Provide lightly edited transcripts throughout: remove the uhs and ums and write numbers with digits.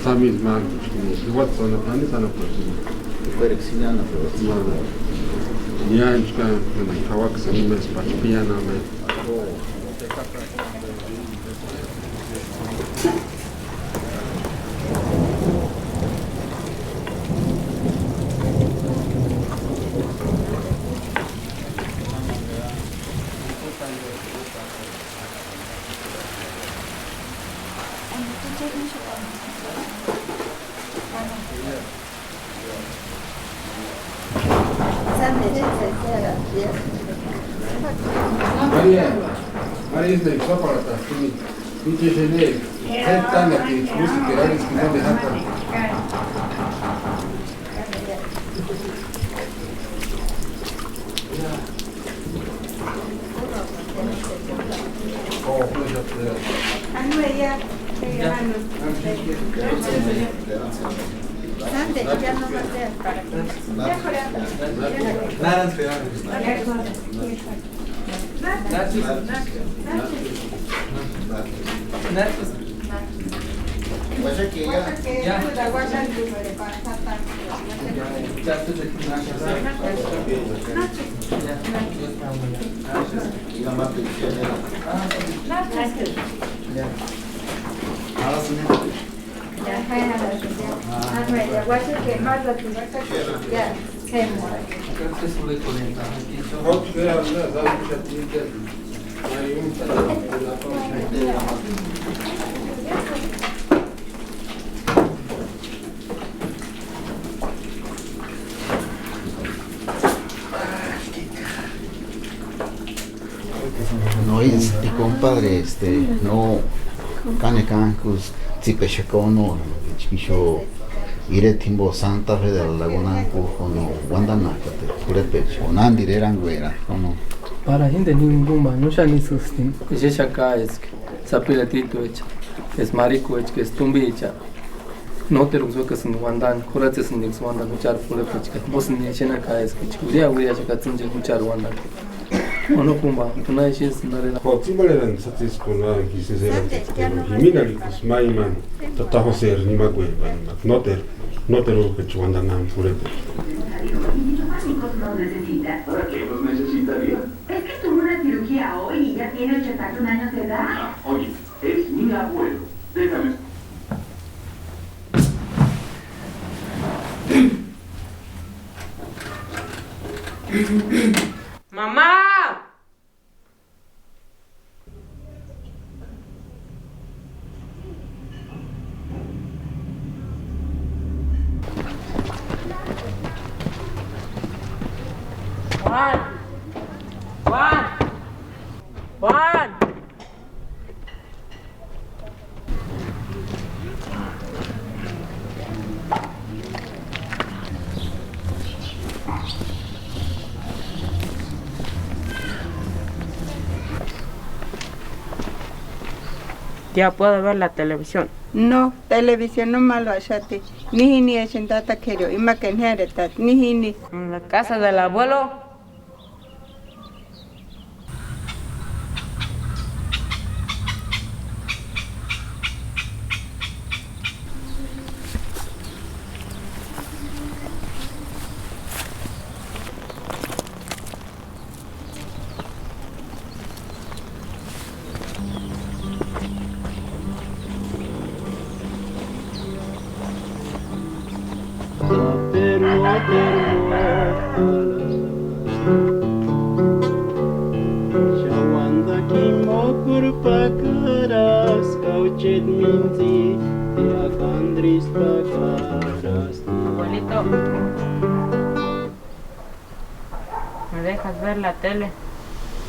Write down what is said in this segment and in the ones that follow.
También más, igual son los planes a la próxima. Ya, es que me acabo que se me espachpían a mí. Maria este só para tá aqui. Vídeo gene. Tá aqui, música que eles que não deixam. Oh, pois já. No es y compadre no canecancus zipechecono chicho ire timbo Santa Fe de la Laguna no guandanacate purepecho onandireran guera no para gente ninguna no ya ni sustin es acá es que sapiratito hecha es marico hecha que es tumbicha no te lo que son guandan curate son de guandan muchar purepecho que vos ni chena acá es que churia huya que tunje muchar guandan ono kumba una es nare Ho timbaleren satis con la que se será. Mira que maiman tatajo ser ni magüe, no te lo que chuandan nan purete. No necesita. ¿Para qué los necesitaría? Es que tuvo una cirugía hoy y ya tiene 81 años de edad. Oye, es mi abuelo. Déjame. ¡Mamá! Juan. Ya puedo ver la televisión. No, televisión no malo achate. Ni echindata quiero. Ima que ni. En la casa del abuelo. Abuelito, ¿me dejas ver la tele?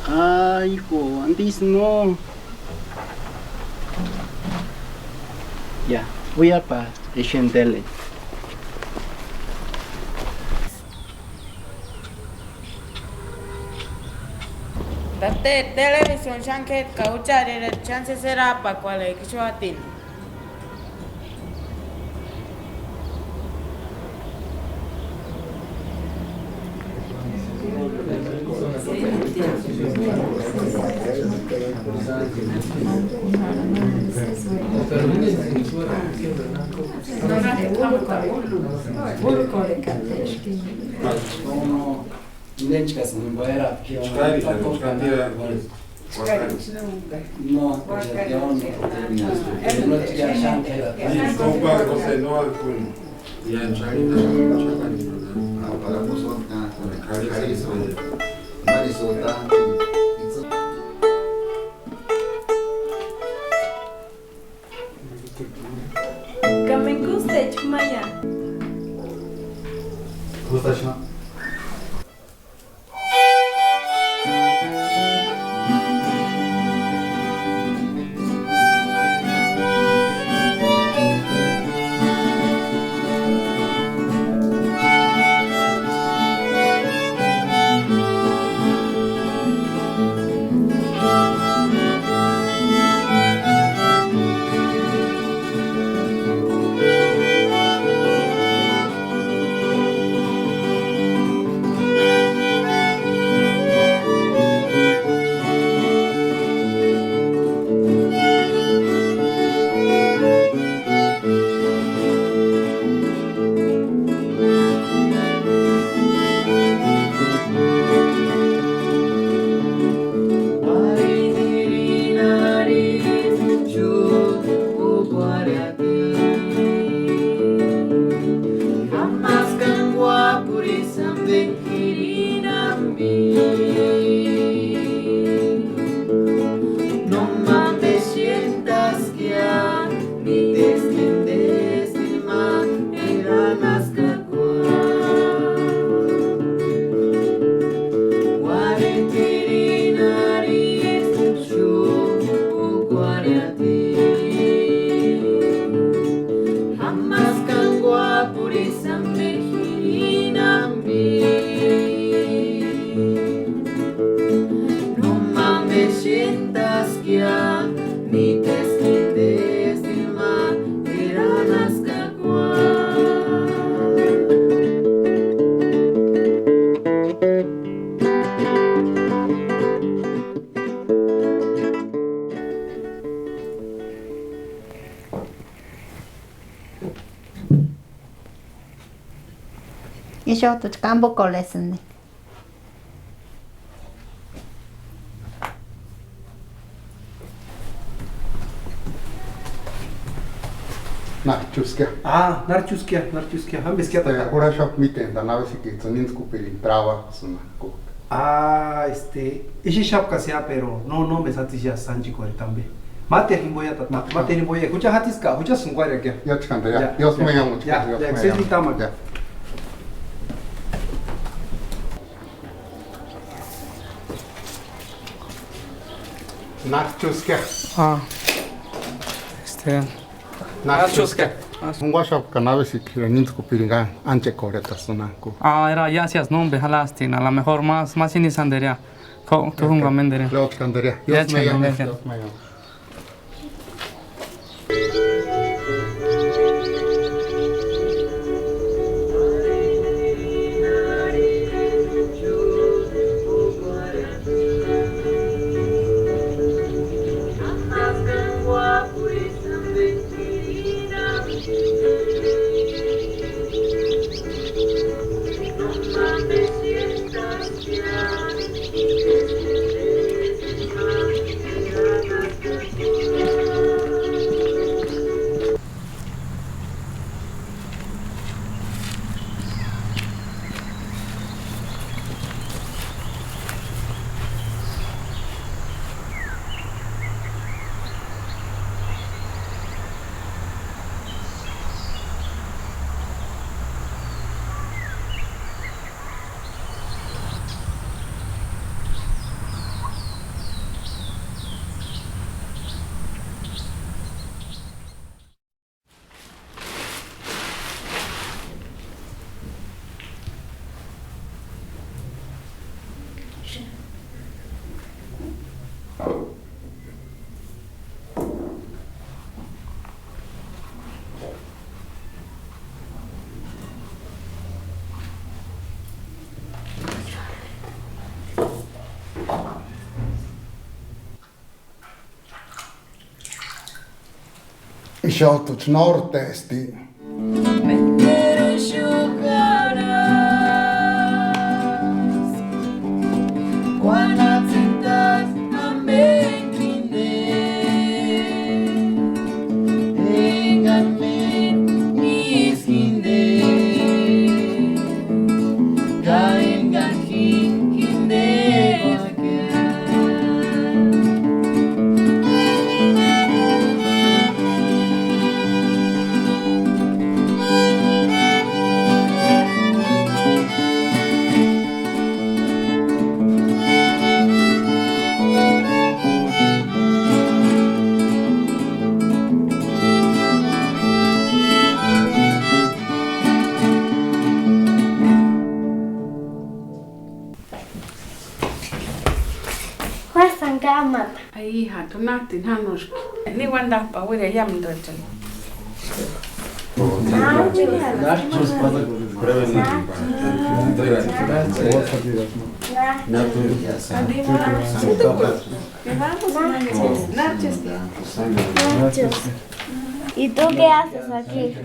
Ay, hijo, antes no. Ya, voy a para el tele. Date televisión shanket kauchar el chance será para cual hay que yo atin. 이것도 깜복 레슨네. Narčuskia. Narčuskia. Ambiskia ta. Ora shop miten da nave si que sonin skupiri trava sunako. Isi shop kasia pero no me satisfia sanji kore tambe. Mate himboya tata. Mate himboya. Kucha hatiska, kucha sungware kya. Ya chkanda ya. Yos me yamu chkanda. Ya, excendi tama. Ya. Narčuskia. Narčuskia. Ungwa shop kanave si que sonin skupiri ga anche kore ta sunako. Era gracias, no, bejalastin, a lo mejor más inisanderia. Tu hunga menderia. Leo chkandaria. Ya Yos me yamu. chkandaria. Yos me yamu. Ishotuch Nordesti. Ai hatu nahtin hanuski. Ni wanda pa wede yam dojan. ¿Y tú qué haces aquí?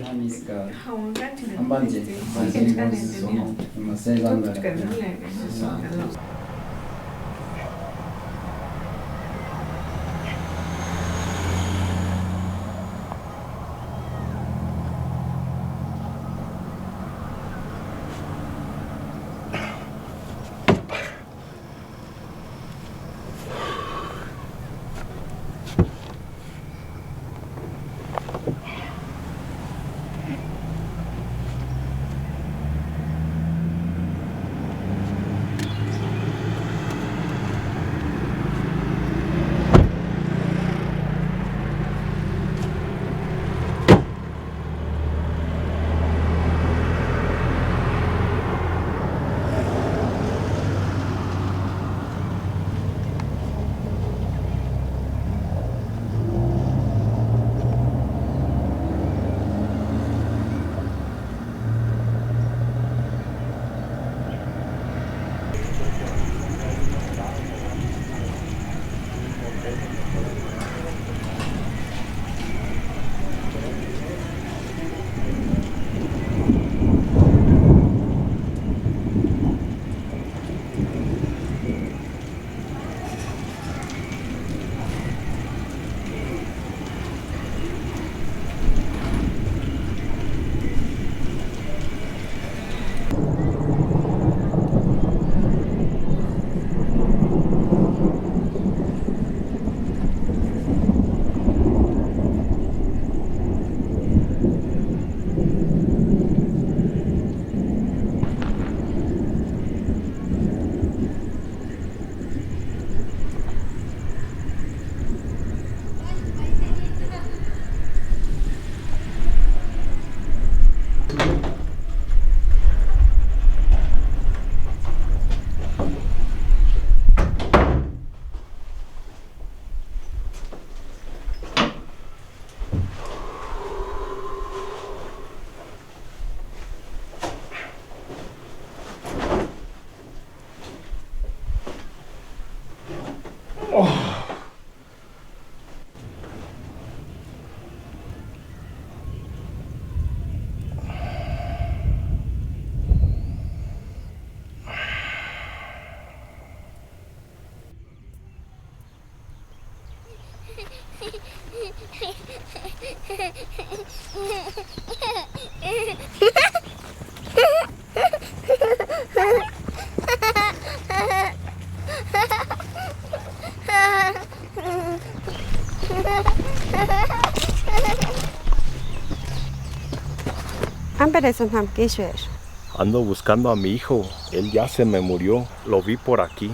Ando buscando a mi hijo. Él ya se me murió. Lo vi por aquí.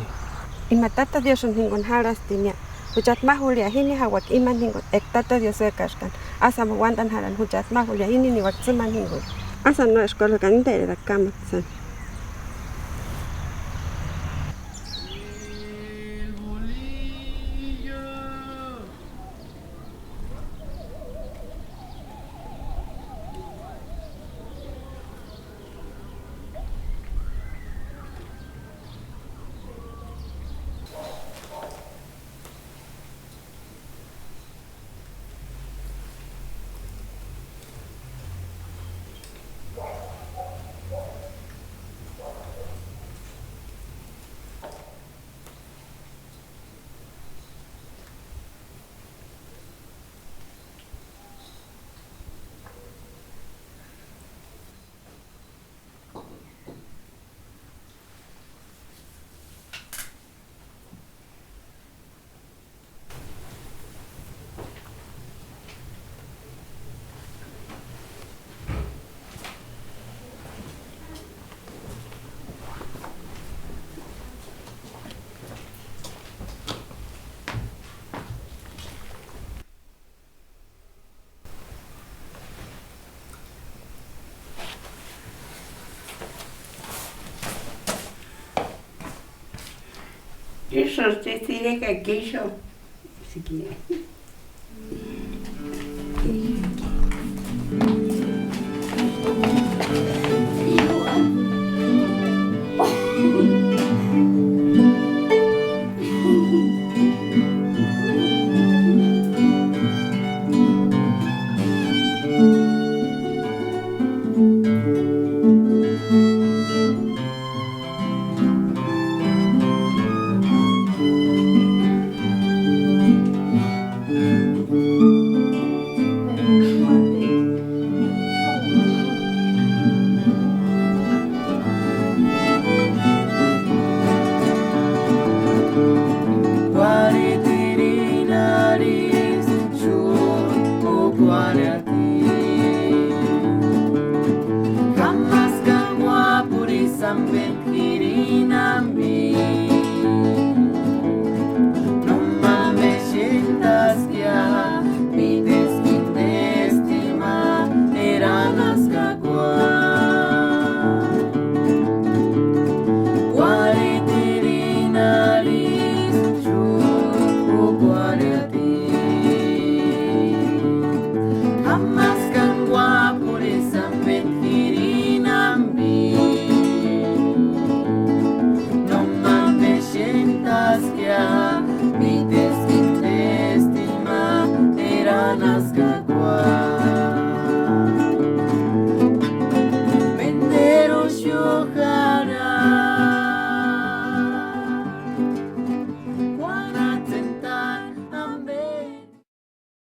Imatata Dios ningun harastinia. Hujat mahulia hini hawak iman ningun ektata Dios ekashkan. Asa mawandan haran hujat mahulia hini ni waktsiman ningun. Asa no escola kan dere da kamatsan. Eso usted tiene que quiso. Si quiere. Mi desquite estima era nazca